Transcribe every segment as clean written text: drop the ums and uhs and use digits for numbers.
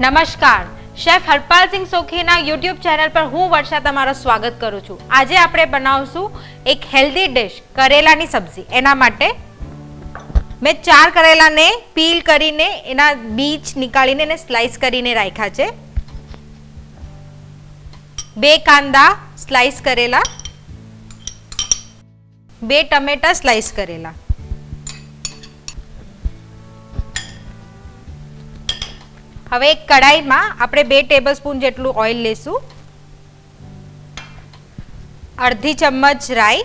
નમસ્કાર, chef Harpalsinh સોખીના YouTube channel પર હું વર્ષા તમારું સ્વાગત કરું છું। આજે આપણે બનાવશું એક હેલ્ધી ડિશ કરેલાની સબ્જી। એના માટે મેં 4 કરેલાને પીલ કરીને એના બીજ નીકાળીને એને સ્લાઈસ કરીને રાખ્યા છે। 2 કાંદા સ્લાઈસ કરેલા, 2 ટમેટા સ્લાઈસ કરેલા। હવે એક કડાઈમાં આપણે 2 ટેબલસ્પૂન જેટલું ઓઇલ લેશું, અડધી ચમચ રાઈ,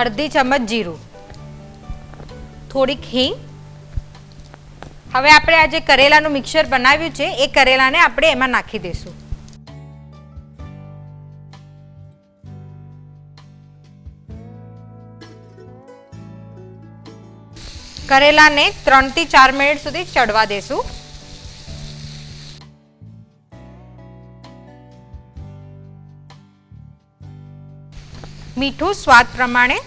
અડધી ચમચ જીરું, થોડીક હિંગ। હવે આપણે આ જે કરેલાનું મિક્સર બનાવ્યું છે એ કરેલાને આપણે એમાં નાખી દઈશું। કરેલાને 3 થી 4 મિનિટ સુધી ચડવા દેશું। મીઠું સ્વાદ પ્રમાણે,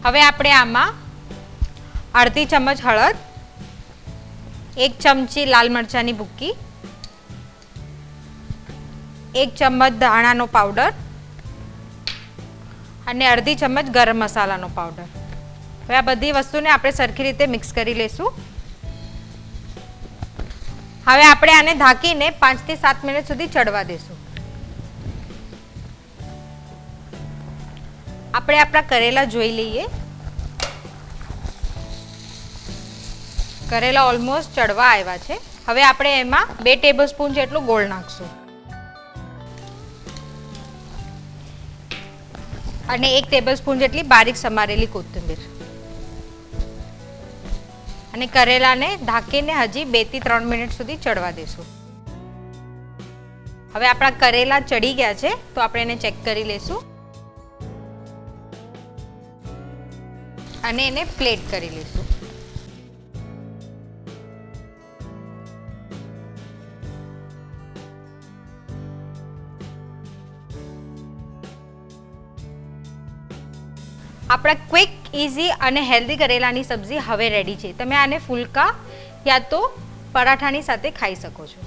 હવે આપણે આમાં અડધી ચમચ હળદ, 1 ચમચી લાલ મરચાંની ભૂકી, 1 ચમચ ધાણાનો પાવડર અને અડધી ચમચ ગરમ મસાલાનો પાવડર। હવે આ બધી વસ્તુને આપણે સરખી રીતે મિક્સ કરી લઈશું। હવે આપણે આને ઢાંકીને 5 થી 7 મિનિટ સુધી ચડવા દેશું। આપણે આપણા કરેલા જોઈ લઈએ। કરેલા ઓલમોસ્ટ ચડવા આવ્યા છે। હવે આપણે એમાં 2 ટેબલસ્પૂન જેટલું ગોળ નાખશું અને 1 ટેબલસ્પૂન જેટલી બારીક સમારેલી કોથમીર, અને કરેલાને ઢાંકીને હજી 2 થી 3 મિનિટ સુધી ચડવા દેશું। હવે આપણા કરેલા ચડી ગયા છે તો આપણે એને ચેક કરી લેશું અને એને પ્લેટ કરી લઈશું। આપણા ક્વિક, ઇઝી અને હેલ્ધી કરેલાની સબ્જી હવે રેડી છે। તમે આને ફુલકા યા તો પરાઠાની સાથે ખાઈ શકો છો।